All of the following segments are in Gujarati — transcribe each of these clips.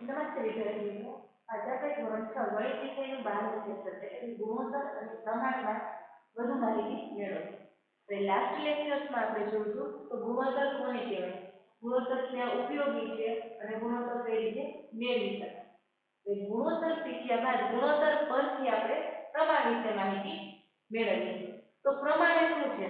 નમસ્તે વિદ્યાર્થી મિત્રો. આજે આપણે ધોરણ 6 ગણિત વિષયનું 12મું ચેપ્ટર એટલે કે ગુણોત્તર અને પ્રમાણમાં વધુ માહિતી મેળવવી. તો લાસ્ટ લેક્ચર્સમાં આપણે જોયું તો ગુણોત્તર કોને કહેવાય, ગુણોત્તર ક્યાં ઉપયોગી છે અને ગુણોત્તર કઈ રીતે મેળવી શકાય. તો ગુણોત્તર શીખ્યા બાદ ગુણોત્તર પરથી આપણે પ્રમાણ વિશે માહિતી મેળવીએ. તો પ્રમાણ શું છે,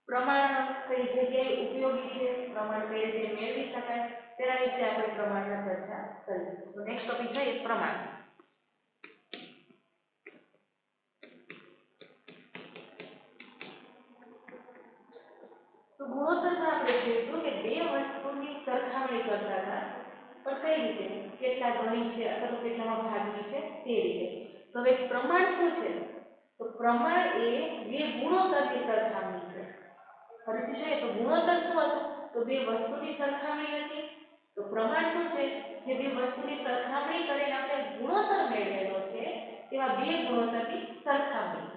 પ્રમાણ કઈ જગ્યાએ ઉપયોગી છે, પ્રમાણ કઈ રીતે મેળવી શકાય, તેના વિશે આપણે પ્રમાણમાં ચર્ચા કરીશું. તો નેક્સ્ટ ટોપિક જોઈએ પ્રમાણ. તો ગુણોત્તરમાં આપણે જોઈશું કે બે વસ્તુની સરખામણી કરતા હતા, પણ કઈ રીતે, કેટલા ગણી છે અથવા તો કેટલામાં ભાગની છે તે રીતે. તો હવે પ્રમાણ શું છે, તો પ્રમાણ એ બે ગુણોત્તરની સરખામણી છે. ફરીથી જોઈએ તો ગુણોત્તર શું હતું, તો બે વસ્તુની સરખામણી હતી. તો પ્રમાણ શું છે, જે બે વસ્તુની સરખામણી કરીને આપણે ગુણોત્તર મેળવેલો છે તેવા બે ગુણોત્તરની સરખામણી.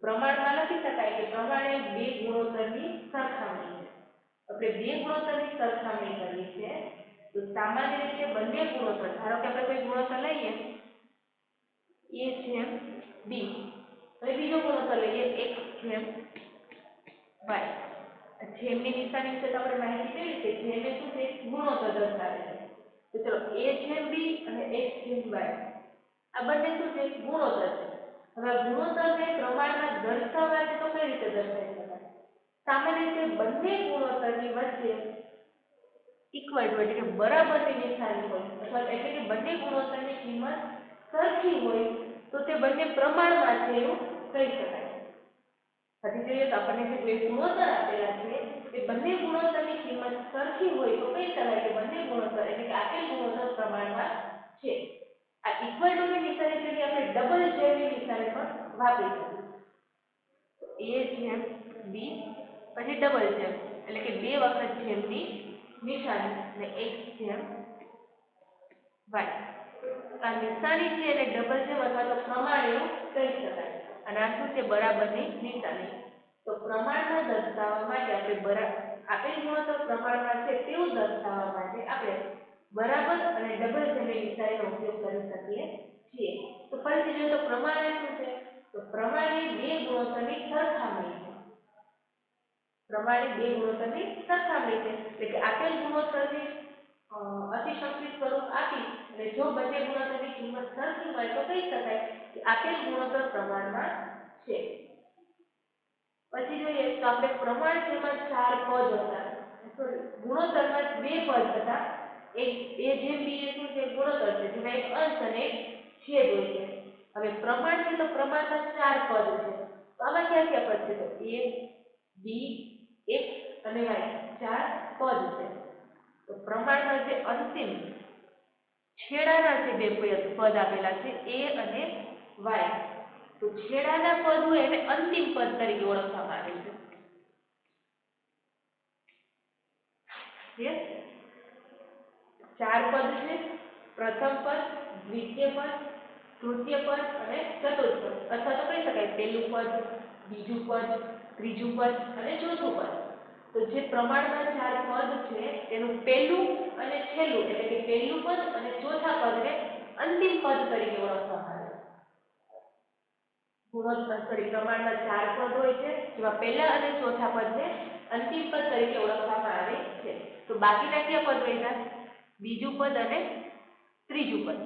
પ્રમાણમાં લખી શકાય કે પ્રમાણ એ બે ગુણોત્તરની સરખામણી છે. આપણે બે ગુણોત્તરની સરખામણી કરીએ છીએ તો સામાન્ય રીતે બંને ગુણોત્તર, ધારો કે આપણે કોઈ ગુણોત્તર લઈએ a/b, હવે બીજો ગુણોત્તર લઈએ x/y. જેમની નિશાની વિશે તો આપણે માહિતી મેળવી છે, જેમ એ શું છે, ગુણોત્તર દર્શાવે છે. તો ચલો a/b અને x/y આ બંને શું છે, ગુણોત્તર છે. હવે આ ગુણોત્તરને પ્રમાણમાં દર્શાવવા છે તો કઈ રીતે દર્શાવી શકાય? સામાન્ય રીતે બંને ગુણોત્તરની વચ્ચે ઇક્વલ ટુ એટલે કે બરાબરની નિશાની હોય અથવા એટલે કે બંને ગુણોત્તરની કિંમત સરખી હોય તો તે બંને પ્રમાણમાં છે એવું કહી શકાય. હજી જોઈએ તો આપણને જે બે ગુણોત્તર આપેલા છે એ બંને ગુણોત્તરની કિંમત સરખી હોય તો કહી શકાય કે બંને ગુણોત્તર એટલે કે આપેલ ગુણોત્તર પ્રમાણમાં છે. આ ઇક્વલ ટુ ની નિશાની જગ્યાએ આપણે ડબલ જેમની નિશાની પણ વાપરી શકીએ. a/b પછી ડબલ જેમ એટલે કે બે વખત જેમની નિશાની અને x/y. આ નિશાની છે એને ડબલ જેમ અથવા તો પ્રમાણ એવું કહી શકાય. અને આ શું છે, બરાબરની નિશાની. તો પ્રમાણમાં દર્શાવવા માટે આપણે આપેલ ગુણોત્તર પ્રમાણમાં છે તેવું દર્શાવવા માટે આપણે બરાબર અને ડબલ જેમની નિશાનીનો ઉપયોગ કરી શકીએ છીએ. તો ફરીથી જોઈએ તો પ્રમાણ એ શું છે, તો પ્રમાણ એ બે ગુણોત્તરની સરખામણી છે. પ્રમાણ એ બે ગુણોત્તરની સરખામણી છે એટલે કે આપેલ ગુણોત્તરની અતિસંક્ષિપ્ત સ્વરૂપ આપી અને જો બંને ગુણોત્તરની કિંમત સરખી મળે તો કહી શકાય કે આપેલ ગુણોત્તર પ્રમાણમાં છે. પછી જોઈએ તો આપણે પ્રમાણ જેમાં ચાર પદ હતા, સોરી ગુણોત્તરમાં બે પદ હતા. એક a/b એ શું છે, ગુણોત્તર છે જેમાં એક અંશ અને એક છેદ હોય છે. હવે પ્રમાણ છે તો પ્રમાણમાં ચાર પદ છે. તો આમાં ક્યાં ક્યાં પદ છે, તો a, b, x અને y ચાર પદ છે. તો પ્રમાણમાં જે અંતિમ છેડાના જે બે પદ આપેલા છે a અને y, તો છેડાના પદ હોય એને અંતિમ પદ તરીકે ઓળખવામાં આવે છે. ચાર પદ છે, પ્રથમ પદ, દ્વિતીય પદ, તૃતીય પદ અને ચતુર્થ પદ, અથવા તો કહી શકાય પહેલું પદ, બીજું પદ, ત્રીજું પદ અને ચોથું પદ. તો જે પ્રમાણમાં ચાર પદ છે તેનું પહેલું અને છેલ્લું એટલે કે પહેલું પદ અને ચોથા પદને અંતિમ પદ તરીકે ઓળખવામાં આવે છે. પ્રમાણમાં ચાર પદ હોય છે જેમાં પહેલા અને ચોથા પદને અંતિમ પદ તરીકે ઓળખવામાં આવે છે. તો બાકીના કયા પદ હોય, બીજું પદ અને ત્રીજું પદ.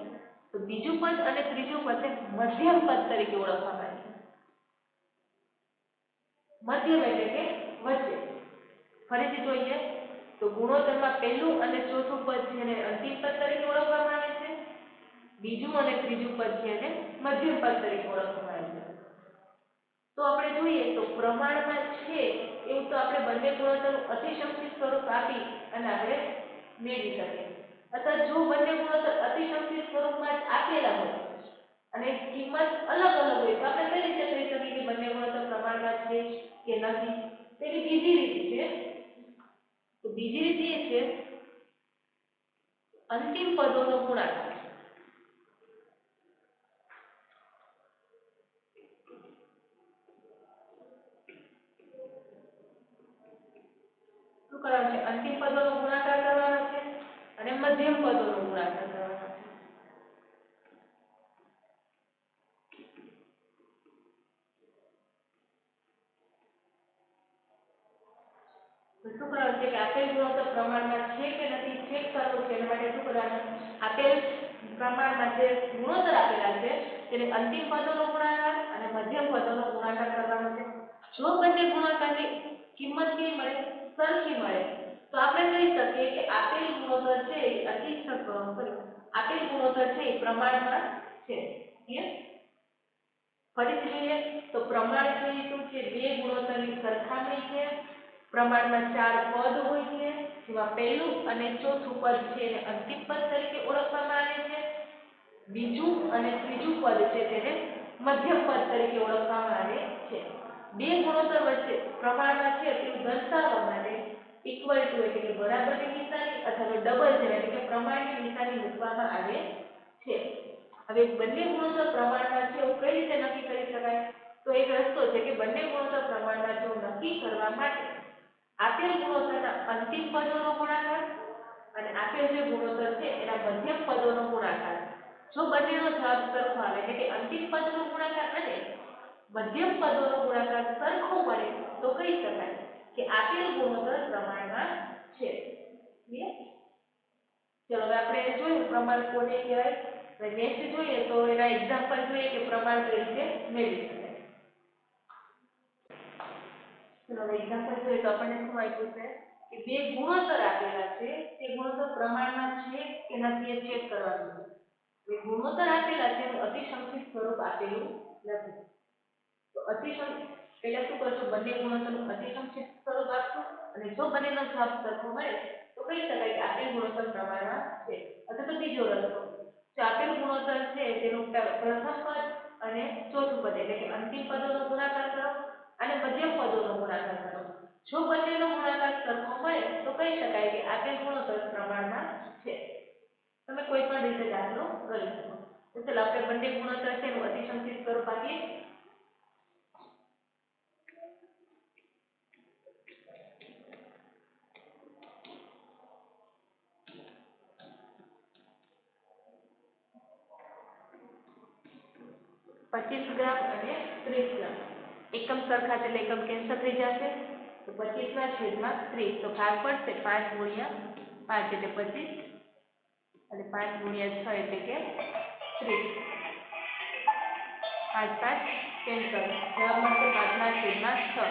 તો બીજું પદ અને ત્રીજું પદને મધ્યમ પદ તરીકે ઓળખવામાં આવે છે. મધ્યમ એટલે કે વચ્ચે. ફરીથી જોઈએ તો ગુણોત્તરમાં પહેલું અને ચોથું પદ છે એને અંતિમ પદ તરીકે ઓળખવામાં આવે છે, બીજું અને ત્રીજું પદ છે એને મધ્યમ પદ તરીકે ઓળખવામાં આવે છે. તો આપણે જોઈએ તો પ્રમાણમાં છે એવું તો આપણે બંને ગુણોત્તરનું અતિસંક્ષિપ્ત સ્વરૂપ આપી અને આપણે મેળવી શકીએ. અથવા જો બંને ગુણોત્તર અતિસંક્ષિપ્ત સ્વરૂપમાં જ આપેલા હોય અને કિંમત અલગ અલગ હોય તો આપણે કઈ રીતે કહી શકીએ કે બંને ગુણોત્તર પ્રમાણમાં છે કે નથી? તેની બીજી રીત છે. તો બીજી રીત એ છે અંતિમ પદોનો ગુણાકાર. શું કરવાનું છે? અંતિમ પદોનો ગુણાકાર કરવાનો છે અને મધ્યમ મધ્યમ પદોનો ગુણાકાર કરવાનો છે. શું કરવાનું છે કે આપેલ ગુણોત્તર પ્રમાણમાં છે કે નથી ચેક કરવું છે. એના માટે શું કરવાનું, આપેલ પ્રમાણમાં જે ગુણોત્તર આપેલા છે તેને અંતિમ પદોનો ગુણાકાર અને મધ્યમ પદોનો ગુણાકાર કરવાનો છે. જો બંને ગુણાકારની કિંમત કેવી મળે, સરખી મળે, તો આપણે કહી શકીએ કે આપેલ ગુણોત્તર છે એ આપેલ ગુણોત્તર છે એ પ્રમાણમાં છે. ફરીથી જોઈએ તો પ્રમાણ છે એ શું છે, બે ગુણોત્તરની સરખામણી છે. પ્રમાણમાં 4 પદ હોય છે, જેમાં પહેલું અને ચોથું પદ છે એને અંતિમ પદ તરીકે ઓળખવામાં આવે છે. બીજું અને ત્રીજું પદ છે તેને મધ્યમ પદ તરીકે ઓળખવામાં આવે છે. બે ગુણોત્તર વચ્ચે પ્રમાણમાં છે તેવું દર્શાવવા માટે ઇક્વલ ટુ એટલે કે બરાબરની નિશાની અથવા ડબલ જેમ એટલે કે પ્રમાણની નિશાની મૂકવામાં આવે છે. હવે બંને ગુણોત્તર પ્રમાણમાં છે એવું કઈ રીતે નક્કી કરી શકાય? તો એક રસ્તો છે કે બંને ગુણોત્તર પ્રમાણમાં છે નક્કી કરવા માટે આપેલ ગુણોત્તરના અંતિમ પદોનો ગુણાકાર અને આપેલ જે ગુણોત્તર છે એના મધ્યમ પદોનો ગુણાકાર. જો બંનેનો જવાબ સરખો આવે એટલે કે અંતિમ પદોનો ગુણાકાર અને મધ્યમ પદોનો ગુણાકાર સરખો મળે તો કહી શકાય કે આપેલ ગુણોત્તર પ્રમાણમાં છે. ચલો હવે આપણે જોયું પ્રમાણ કોને કહેવાય. હવે નેક્સ્ટ જોઈએ તો એના એક્ઝામ્પલ જોઈએ કે પ્રમાણ કઈ રીતે મેળવી શકાય. ચલો હવે એક્ઝામ્પલ જોઈએ તો આપણને શું આપ્યું છે કે બે ગુણોત્તર આપેલા છે, તે ગુણોત્તર પ્રમાણમાં છે કે નથી એ ચેક કરવાનું છે. એ ગુણોત્તર આપેલા છે એનું અતિસંક્ષિપ્ત સ્વરૂપ આપેલું નથી. તો અતિસંક્ષિપ્ત એટલે શું કરશું, બંને ગુણોત્તરનું અતિસંક્ષિપ્ત સ્વરૂપ આપશું અને જો બંનેનો જવાબ સરખો મળે તો કહી શકાય કે આપેલ ગુણોત્તર પ્રમાણમાં છે. અથવા તો બીજો રસ્તો, જો આપેલ ગુણોત્તર છે તેનું પ્રથમ પદ અને ચોથું પદ એટલે કે અંતિમ પદોનો ગુણાકાર કરો અને મધ્યમ પદોનો ગુણાકાર કરો. જો બંનેનો ગુણાકાર સરખો મળે તો કહી શકાય કે આપેલ ગુણોત્તર પ્રમાણમાં છે. તમે કોઈ પણ રીતે દાખલો કરી શકો. તો ચાલો આપણે બંને ગુણોત્તર છે એનું અતિસંક્ષિપ્ત સ્વરૂપ આપીએ. પચીસ ગ્રામ અને 30 ગ્રામ એકમ સરખા એટલે એકમ કેન્સલ થઈ જશે. તો 25/30 તો ભાગ પડશે 5 ગુણ્યા 5 એટલે 25 અને 5 ગુણ્યા 6 એટલે કે 30. 5 5 કેન્સલ, જવાબ મળશે 5/6.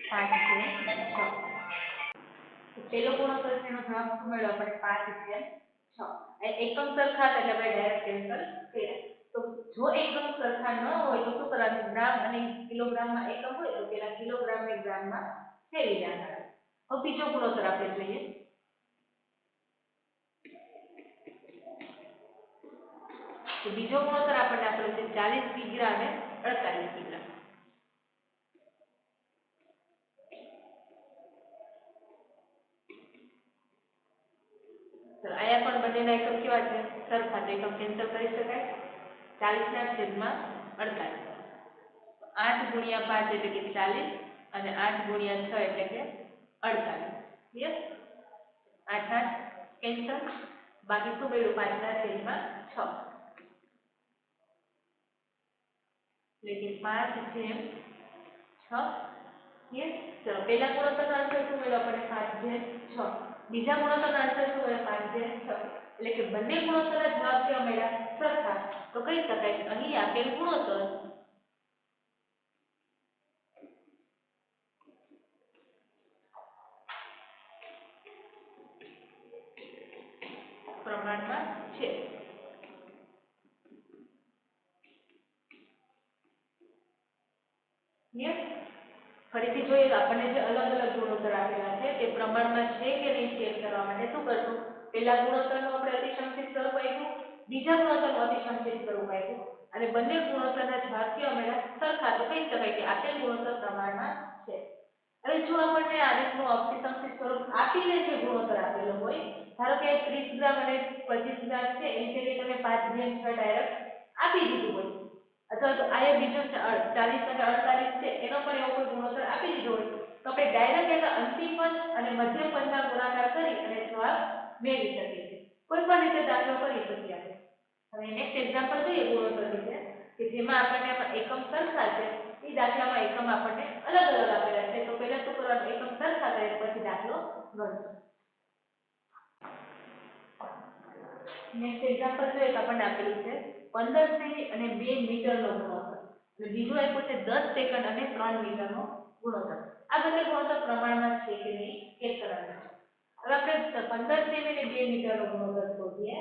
5/6. પેલો ગુણોત્તર છે એનો જવાબ શું મળ્યો આપણે 5/6. એકમ સરખા હતા એટલે આપણે ડાયરેક્ટ કેન્સલ કર્યા. તો જો એકમ સરખા ન હોય તો શું કરવાનું, ગ્રામ અને કિલોગ્રામમાં એકમ હોય તો પેલા કિલોગ્રામને ગ્રામમાં ફેરવી નાખવાનું. હવે બીજો ગુણોત્તર આપણે જોઈએ. તો બીજો ગુણોત્તર આપણને આપેલો છે 40 કિગ્રા અને 48 કિગ્રા. આયા પણ બંનેના એકમ કેવા છે, સરખા, તો એકમ કેન્સલ કરી શકાય. 40/48. 8 ગુણ્યા 5 એટલે કે 40 અને 8 ગુણ્યા 6 એટલે કે 48. ક્લિયર? 8 8 કેન્સલ, બાકી શું મળ્યું 5/6 એટલે કે 5/6. ક્લિયર? ચલો પહેલા ગુણોત્તરનો આન્સર શું મળ્યો આપણને 5/6. બીજા ગુણોત્તરનો આન્સર શું મળ્યો 5/6. એટલે કે બંને ગુણોત્તરના જવાબ કેવા મળ્યા, સરખા. તો કહી શકાય કે અહીં આપેલ ગુણોત્તર પ્રમાણમાં છે. ક્લિયર? ફરીથી જોઈએ તો આપણને જે અલગ અલગ ગુણોત્તર આપેલા છે તે પ્રમાણમાં છે કે નહીં ચેક કરવા માટે શું કરશું, પહેલા ગુણોત્તરનું આપણે અતિસંક્ષિપ્ત સ્વરૂપ આપ્યું, બીજા ગુણોત્તરનું અતિસંક્ષિપ્ત સ્વરૂપ આપ્યું અને બંને ગુણોત્તરના જવાબ કેવા મળ્યા, સરખા. તો કહી શકાય કે આપેલ ગુણોત્તર પ્રમાણમાં છે. હવે જો આપણને આ રીતનું અતિસંક્ષિપ્ત સ્વરૂપ આપીને જે ગુણોત્તર આપેલો હોય, ધારો કે 30 ગ્રામ અને 25 ગ્રામ છે એની જગ્યાએ તમે 5/6 ડાયરેક્ટ આપી દીધું હોય, અથવા તો આયા બીજો 40 અને 48 છે એનો પણ એવો કોઈ ગુણોત્તર આપી દીધો હોય, તો આપણે ડાયરેક્ટ એના અંતિમ પદ અને મધ્ય પદના ગુણાકાર કરી અને જવાબ મેળવી શકીએ છીએ. કોઈ પણ રીતે દાખલો કરી શકીએ આપણે. હવે નેક્સ્ટ એક્ઝામ્પલ જોઈએ ગુણોત્તર વિશે કે જેમાં આપણને આમાં એકમ સરખા છે એ દાખલામાં એકમ આપણને અલગ અલગ આપેલા છે. તો પહેલા શું કરવાનું, એકમ સરખા કરે પછી દાખલો ગણવાનો. નેક્સ્ટ એક્ઝામ્પલ જોઈએ તો આપણને આપેલું છે 15 સેમી અને 2 મીટરનો ગુણોત્તર અને બીજું આપ્યું છે 10 સેકન્ડ અને 3 મીટરનો ગુણોત્તર. આ બંને ગુણોત્તર પ્રમાણમાં છે કે નહીં ચેક કરવાનું છે. હવે આપણે 15 સેમી અને 2 મીટરનો ગુણોત્તર શોધીએ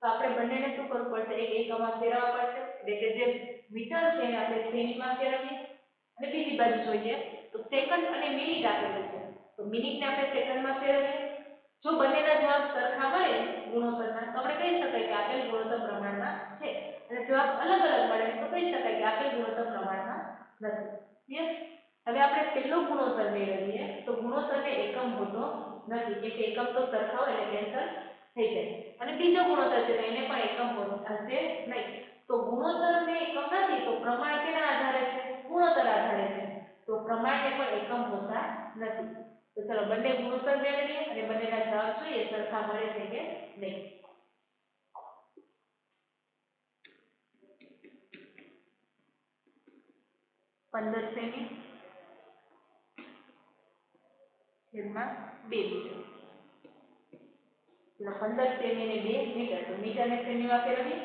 તો આપણે બંનેને શું કરવું પડશે, એક એકમમાં ફેરવવા પડશે એટલે કે જે મીટર છે એને આપણે સેમીમાં ફેરવીએ અને બીજી બાજુ જોઈએ તો સેકન્ડ અને મિનિટ આપેલું છે તો મિનિટને આપણે સેકન્ડમાં ફેરવીએ. જો બંનેના જવાબ સરખા મળે ગુણોત્તરના તો આપણે કહી શકાય કે આપેલ ગુણોત્તર પ્રમાણમાં છે અને જવાબ અલગ અલગ મળે તો કહી શકાય કે આપેલ ગુણોત્તર પ્રમાણમાં નથી. ક્લિયર? હવે આપણે પહેલો ગુણોત્તર મેળવીએ તો ગુણોત્તરને એકમ હોતો નથી કે એકમ તો સરખા હોય એટલે કેન્સલ થઈ જાય. અને બીજો ગુણોત્તર છે તો એને પણ એકમ હશે નહીં. તો ગુણોત્તરને એકમ નથી તો પ્રમાણ કેના આધારે છે, ગુણોત્તર આધારે છે. તો પ્રમાણને પણ એકમ હોતા નથી. તો ચલો બંને ગુણોત્તર મેળવીએ અને બંનેના જવાબ જોઈએ સરખા મળે છે કે નહીં. 15 સેમી છેદમાં 2 મીટર. 15 સેમી અને 2 મીટર તો મીટરને સેમીમાં ફેરવીએ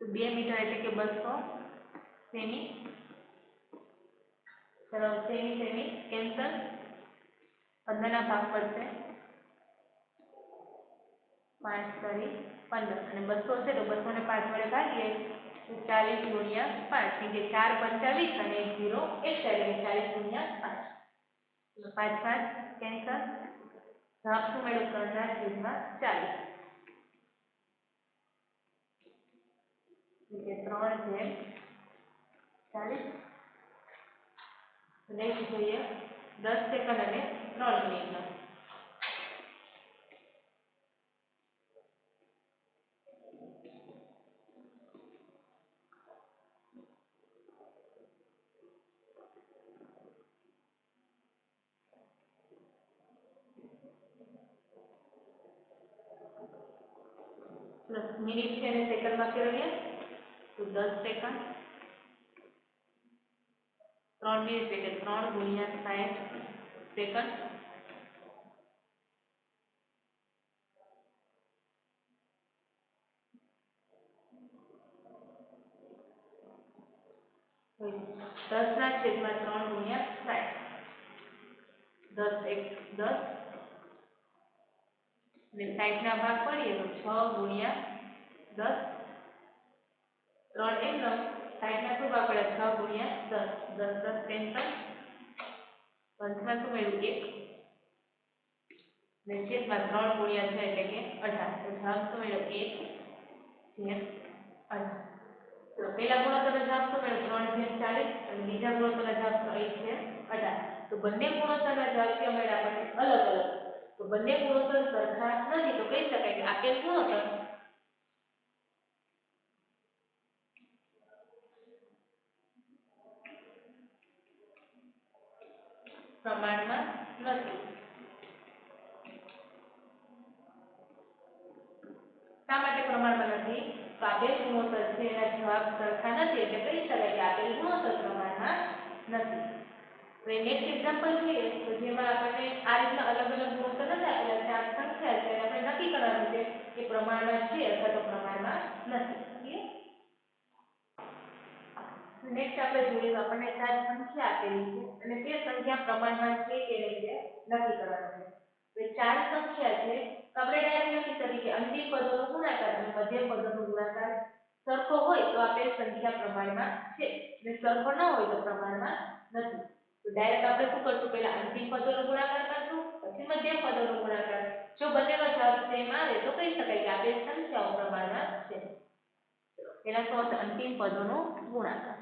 તો 2 મીટર એટલે કે 200 સેમી. ચલો સેમી સેમી કેન્સલ, 15 ના ભાગ પડશે 5 તારી 15 અને 200 છે તો 200 ને 5 વડે ભાગીએ તો 40 ગુણ્યા 5 કેમ કે 4 25 અને 1 0 એકસ્ટ્રા એટલે 40 ગુણ્યા 5. 5 5 કેન્સલ, જવાબ શું મળ્યો 3/40 એટલે 3/40. નેક્સ્ટ જોઈએ 10 સેકન્ડ અને 3 મિનિટનો. મિનિટ છે એને સેકન્ડમાં ફેરવીએ તો 10 સેકન્ડ, 3 મિનિટ એટલે 3 ગુણ્યા 60 સેકન્ડ. દસ ના છેદમાં 3 ગુણ્યા 60, 10 એક 10 ને 60 ના ભાગ પાડીએ તો 6 ગુણ્યા 10, 3 એમ 60 ના શું ભાગ પડ્યા 6 ગુણ્યા 10, 10 10 કેન્સલ, પંચમાં શું મળ્યું 1 ને છેદમાં 3 ગુણ્યા 6 એટલે કે 18 તો જવાબ શું મળ્યો 1/18. તો પહેલા ગુણોત્તરનો જવાબ શું મળ્યો 3/40 અને બીજા ગુણોત્તરનો જવાબ 1/18. તો બંને ગુણોત્તરના જવાબ કેવા મળ્યા આપણને અલગ અલગ. તો બંને ગુણોત્તર સરખા નથી તો કહી શકાય કે આપેલ ગુણોત્તર પ્રમાણમાં નથી. શા માટે પ્રમાણમાં નથી? તો આપેલ ગુણોત્તર છે એના જવાબ સરખા નથી એટલે કહી શકાય કે આપેલ ગુણોત્તર પ્રમાણમાં નથી. હવે નેક્સ્ટ એક્ઝામ્પલ જોઈએ તો જેમાં આપણને આ રીતના અલગ અલગ ગુણોત્તર નથી આપેલા છે, આ સંખ્યા છે અને આપણે નક્કી કરવાનું છે કે પ્રમાણમાં છે અથવા તો પ્રમાણમાં નથી. નેક્સ્ટ આપણે જોઈએ તો આપણને 4 સંખ્યા આપેલી છે અને તે સંખ્યા પ્રમાણમાં છે કે નહીં તે નક્કી કરવાનું છે. તો 4 સંખ્યા છે તો આપણે ડાયરેક્ટ લખી શકીએ કે અંતિમ પદોનો ગુણાકાર અને મધ્ય પદોનો ગુણાકાર સરખો હોય તો આપેલ સંખ્યા પ્રમાણમાં છે અને સરખો ન હોય તો પ્રમાણમાં નથી. તો ડાયરેક્ટ આપણે શું કરશું, પહેલા અંતિમ પદોનો ગુણાકાર કરશું પછી મધ્યમ પદોનો ગુણાકાર. જો બંનેનો જવાબ સેમ આવે તો કહી શકાય કે આપેલ સંખ્યાઓ પ્રમાણમાં છે. એના શું હશે અંતિમ પદોનો ગુણાકાર.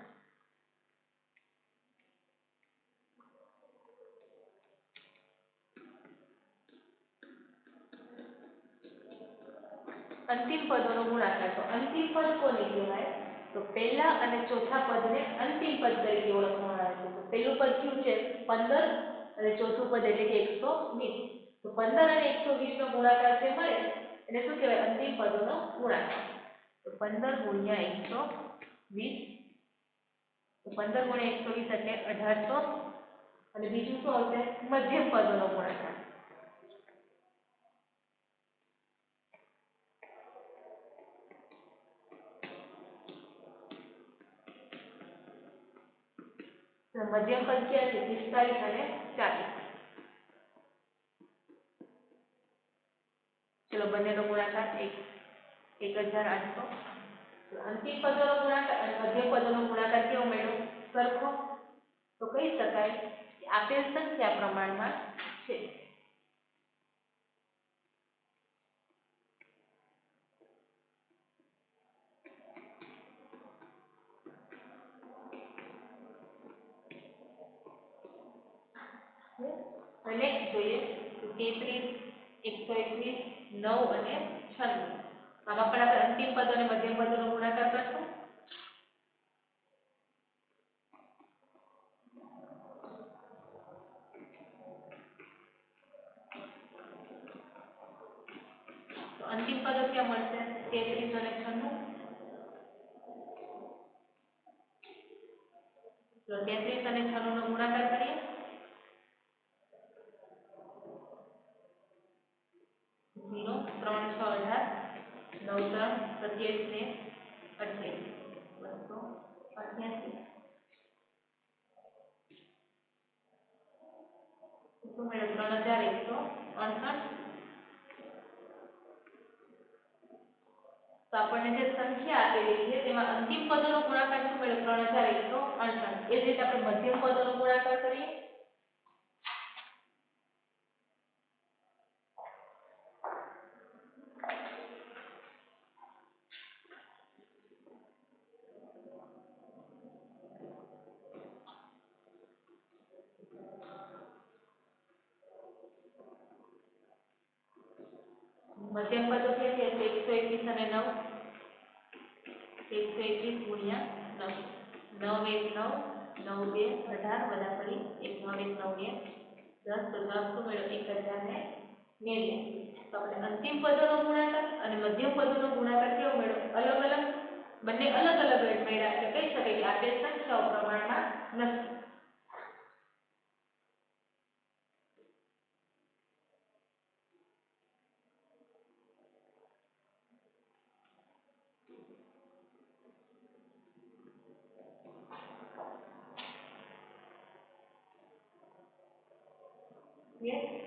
અંતિમ પદોનો ગુણાકાર તો અંતિમ પદ કોને કહેવાય? તો પહેલા અને ચોથા પદને અંતિમ પદ તરીકે ઓળખવામાં આવે છે. તો પહેલું પદ કયું છે 15 અને ચોથું પદ એટલે કે 120. તો 15 અને 120 નો ગુણાકાર જે મળે એને શું કહેવાય? અંતિમ પદોનો ગુણાકાર. તો 15 ગુણ્યા 120, તો 15 ગુણ્યા 120 એટલે 1800. અને બીજું શું આવશે? મધ્યમ પદોનો ગુણાકાર. મધ્યમ પદ ક્યાં છે? 45 અને 40. ચલો બંનેનો ગુણાકાર 1800. અંતિમ પદોનો ગુણાકાર અને મધ્યમ પદોનો ગુણાકાર કેવો મળ્યો? સરખો. તો કહી શકાય કે આપેલ સંખ્યા પ્રમાણમાં છે. નેક્સ્ટ જોઈએ તો 33, 121, 9 અને 96. આમાં પણ આપણે અંતિમ પદ અને મધ્યમ પદોનો ગુણાકાર કરશું. તો અંતિમ પદો ક્યાં મળશે? 33 અને 96. તો 33 અને 96 નો ગુણાકાર કરીએ. 0 3 6 18, 9 3 27 ને 28, 288. શું મળ્યું? 3168. તો આપણને જે સંખ્યા આપેલી છે તેમાં અંતિમ પદોનો ગુણાકાર શું મળ્યો? 3168. એ જ રીતે આપણે મધ્યમ પદોનો ગુણાકાર કરીએ. મધ્યમ પદો ક્યાં છે? 121 અને 9. 121 ગુણ્યા 9, 9 1 9, 9 2 18, બધા ફરી 1 9 1 9 2 10. તો જવાબ શું મળ્યો? 1089. તો આપણે અંતિમ પદોનો ગુણાકાર અને મધ્યમ પદોનો ગુણાકાર કેવો મળ્યો? અલગ અલગ. બંને અલગ અલગ જ મળ્યા. એટલે કહી શકાય કે આપેલ સંખ્યાઓ પ્રમાણમાં નથી.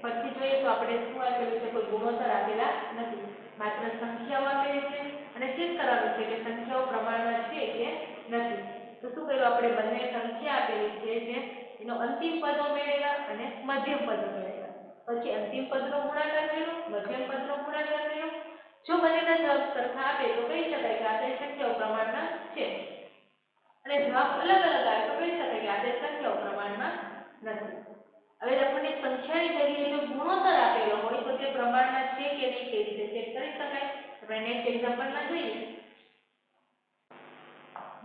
પછી જોઈએ તો આપણે શું આપેલું છે? કોઈ ગુણોત્તર આપેલા નથી, માત્ર સંખ્યાઓ આપેલી છે અને ચેક કરવાનું છે કે સંખ્યાઓ પ્રમાણમાં છે કે નથી. તો શું કર્યું આપણે? બંને સંખ્યા આપેલી છે જે એનો અંતિમ પદો મેળવ્યા અને મધ્યમ પદો મેળવ્યા. પછી અંતિમ પદનો ગુણાકાર કર્યો, મધ્યમ પદનો ગુણાકાર કર્યો. જો બંનેના જવાબ સરખા આપે તો કહી શકાય કે આપેલ સંખ્યાઓ પ્રમાણમાં છે. અને જવાબ અલગ અલગ આવે તો કહી શકાય કે આપેલ સંખ્યાઓ પ્રમાણમાં નથી. હવે આપણને સંખ્યાની જગ્યાએ જો ગુણોત્તર આપેલો હોય તો તે પ્રમાણમાં છે કે નહીં તે રીતે ચેક કરી શકાય. આપણે નેક્સ્ટ એક્ઝામ્પલમાં જોઈએ.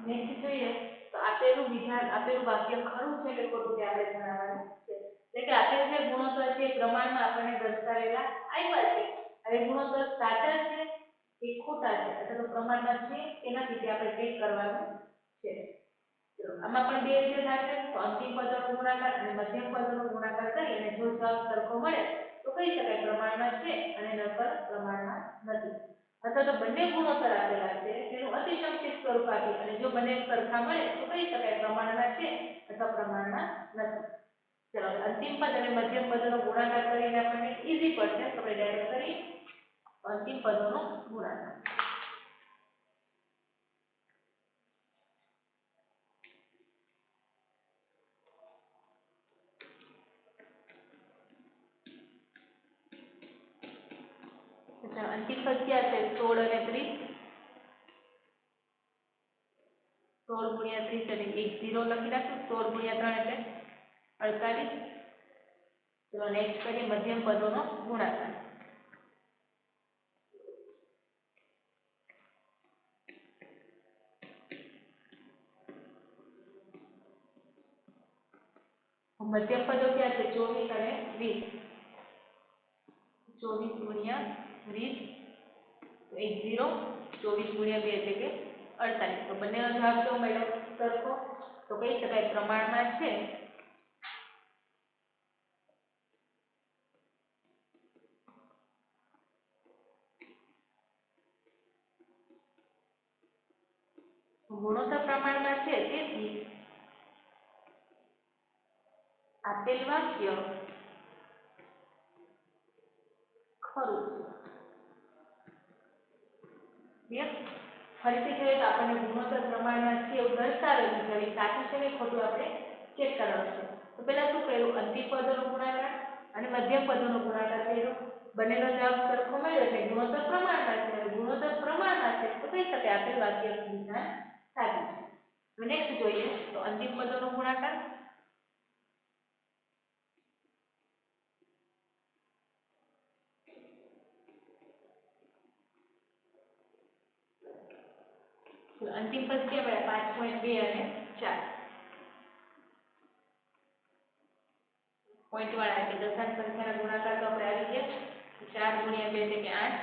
નેક્સ્ટ જોઈએ તો આપેલું વિધાન, આપેલું વાક્ય ખરું છે કે ખોટું તે આપણે જણાવવાનું છે. એટલે કે આપેલ જે ગુણોત્તર છે પ્રમાણમાં આપણને દર્શાવેલા આવ્યા છે. હવે ગુણોત્તર સાચા છે કે ખોટા છે અથવા તો પ્રમાણમાં છે કે નથી તે આપણે ચેક કરવાનું છે. આમાં પણ બે રીતે થશે. તો અંતિમ પદોનો ગુણાકાર અને મધ્યમ પદોનો ગુણાકાર કરી અને જો જવાબ સરખો મળે તો કહી શકાય પ્રમાણમાં છે અને નકર પ્રમાણમાં નથી. અથવા તો બંને ગુણોત્તર આપેલા છે તેનું અતિસંક્ષિપ્ત સ્વરૂપ આપી અને જો બંને સરખા મળે તો કહી શકાય પ્રમાણમાં છે અથવા પ્રમાણમાં નથી. ચલો અંતિમ પદ અને મધ્યમ પદોનો ગુણાકાર કરીને આપણને ઈઝી પડશે તો આપણે ડાયરેક્ટ કરીએ. અંતિમ પદોનો ગુણાકાર. અંતિમ પદ ક્યાં છે? 16 અને 30. 16 ગુણ્યા 30 એટલે 10 લખી નાખશું. 16 ગુણ્યા 3 એટલે 48. ચલો નેક્સ્ટ કરીએ મધ્યમ પદોનો ગુણાકાર. મધ્યમ પદો ક્યાં છે? 24 અને 20. 24 ગુણ્યા 20 10, 24 ગુણ્યા 2 એટલે કે 48. તો બંનેનો જવાબ કેવો મળ્યો? સરખો. તો કહી શકાય પ્રમાણમાં છે ગુણોત્તર પ્રમાણમાં છે, તેથી આપેલ વાક્ય ખરું છે. ફરીથી જોઈએ તો આપણને ગુણોત્તર પ્રમાણમાં છે એવું દર્શાવેલું છે. હવે સાચું છે કે ખોટું આપણે ચેક કરવાનું છે. તો પહેલા શું કર્યું? અંતિમ પદોનો ગુણાકાર અને મધ્યમ પદોનો ગુણાકાર કર્યો. બંનેનો જવાબ સરખો મળ્યો એટલે ગુણોત્તર પ્રમાણમાં છે. હવે ગુણોત્તર પ્રમાણમાં છે તો કહી શકાય આપેલ વાક્ય વિધાન સાચું છે. હવે નેક્સ્ટ જોઈએ તો અંતિમ પદોનો ગુણાકાર. અંતિમ પદ ક્યાં મળ્યા? 5.2 અને 4 પોઈન્ટ વાળા એટલે દશાંશ સંખ્યાના ગુણાકાર તો આપણે આવી ગયા. 4 ગુણ્યા 2 એટલે કે 8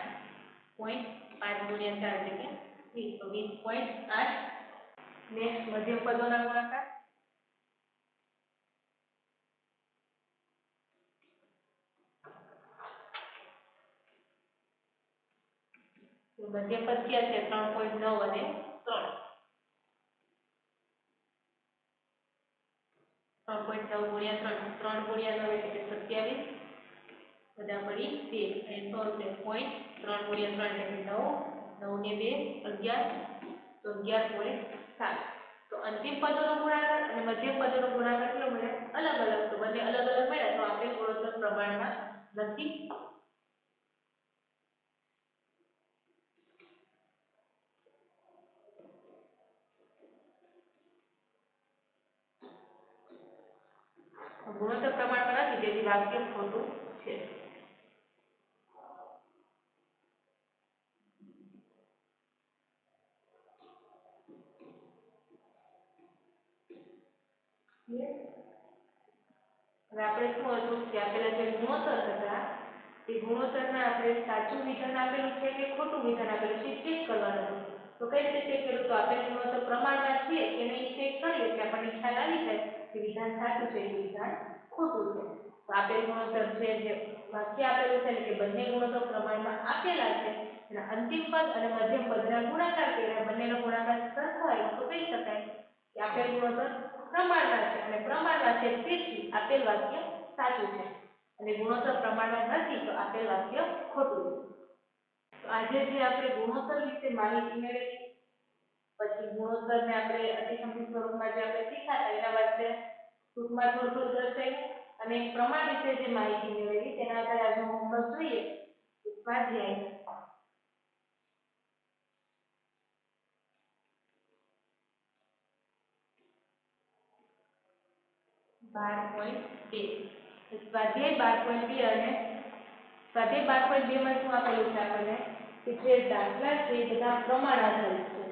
પોઈન્ટ, 5 ગુણ્યા 4 એટલે કે 20. તો 20.8. નેક્સ્ટ મધ્યમ પદોના ગુણાકાર. મધ્યમ પદ ક્યાં છે? 3.9 અને 3. 3.9 ગુણ્યા 3, 3 ગુણ્યા 9 એટલે કે 27. બધા મળી 13 અને 100 છે પોઈન્ટ. 3 ગુણ્યા 3 એટલે કે 9, 9 ને 2 11, તો 11.7. તો અંતિમ પદોનો ગુણાકાર અને મધ્યમ પદોનો ગુણાકાર કેવો મળ્યો? અલગ અલગ. તો બંને અલગ અલગ મળ્યા તો આપેલ ગુણોત્તર પ્રમાણમાં નથી. ગુણોત્તર પ્રમાણમાં નથી, તેથી વાક્ય ખોટું છે. હવે આપણે શું હતું કે આપેલા જે ગુણોત્તર હતા તે ગુણોત્તરના આપણે સાચું વિધાન આપેલું છે કે ખોટું વિધાન આપેલું છે ચેક કરવાનું હતું. તો કઈ રીતે ચેક કર્યું? તો આપેલ ગુણોત્તર પ્રમાણમાં છે કે નહીં ચેક કરીએ એટલે આપણને ખ્યાલ આવી જાય કે વિધાન સાચું છે કે વિધાન ખોટું છે. તો આપેલ ગુણોત્તર છે જે વાક્ય આપેલું છે એટલે કે બંને ગુણોત્તર પ્રમાણમાં આપેલા છે અને અંતિમ પદ અને મધ્યમ પદના ગુણાકાર કર્યા, બંનેનો ગુણાકાર સરખો આવ્યો તો કહી શકાય કે આપેલ ગુણોત્તર પ્રમાણમાં છે અને પ્રમાણમાં છે તેથી આપેલ વાક્ય સાચું છે અને ગુણોત્તર પ્રમાણમાં નથી તો આપેલ વાક્ય ખોટું છે. તો આજે જે આપણે ગુણોત્તર વિશે માહિતી મેળવી, પછી ગુણોત્તરને આપણે અતિસંધિત સ્વરૂપમાં જે આપણે શીખ્યા એના વિશે ટૂંકમાં થોડું દર્શાવ્યું અને પ્રમાણ વિશે જે માહિતી મેળવી તેના આધારે આજનું હોમવર્ક જોઈએ. સ્વાધ્યાય 12.2. સ્વાધ્યાય 12.2 અને સ્વાધ્યાય 12.2 માં શું આપેલું છે આપણને કે જે દાખલા છે એ બધા પ્રમાણ આધારિત છે.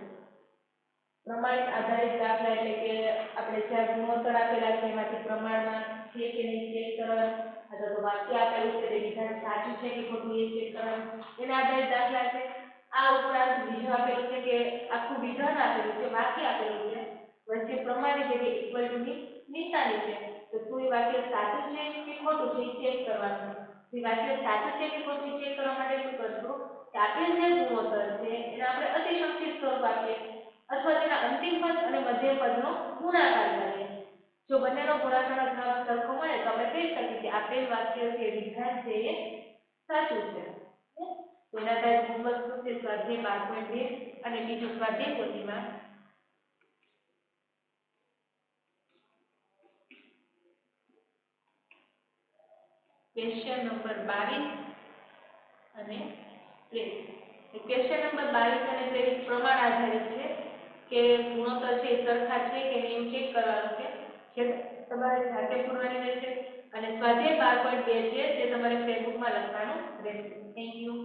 પ્રમાણિત આધારિત દાખલા એટલે કે આપણે જ્યાં ગુણોત્તર આપેલા છે એમાંથી પ્રમાણમાં છે કે નહીં ચેક કરવાનું, અથવા તો વાક્ય આપેલું છે તે વિધાન સાચું છે કે ખોટું એ ચેક કરવાનું, એના આધારિત દાખલા છે. આ ઉપરાંત બીજું આપેલું છે કે આખું વિધાન આપેલું છે, વાક્ય આપેલું છે, વચ્ચે પ્રમાણની જગ્યાએ ઇક્વલ ટુ ની નિશાની છે. તો શું એ વાક્ય સાચું છે કે ખોટું છે એ ચેક કરવાનું. એ વાક્ય સાચું છે કે ખોટું ચેક કરવા માટે શું કરશું કે આપેલ જે ગુણોત્તર છે એને આપણે અતિસંક્ષિપ્ત સ્વરૂપ આપીએ અથવા તેના અંતિમ પદ અને મધ્યમ પદનો ગુણાકાર કરીએ. જો બંનેનો ગુણાકારનો જવાબ સરખો મળે તો આપણે કહી શકીએ કે આપેલ વાક્ય જે વિધાન છે એ સાચું છે. તો એના આધારે હોમવર્ક શું છે? સ્વાધ્યાય 12.2 અને બીજું સ્વાધ્યાય પોથીમાં ક્વેશ્ચન નંબર 22 અને 23. ક્વેશ્ચન નંબર 22 અને 23 પ્રમાણ આધારિત છે કે ગુણોત્તર છે સરખા છે કે નહીં એવું ચેક કરવાનું છે, જે તમારે જાતે પૂરવાની રહેશે. અને સ્વાધ્યાય 12.2 છે તે તમારે ફેસબુકમાં લખવાનું રહેશે. Thank you.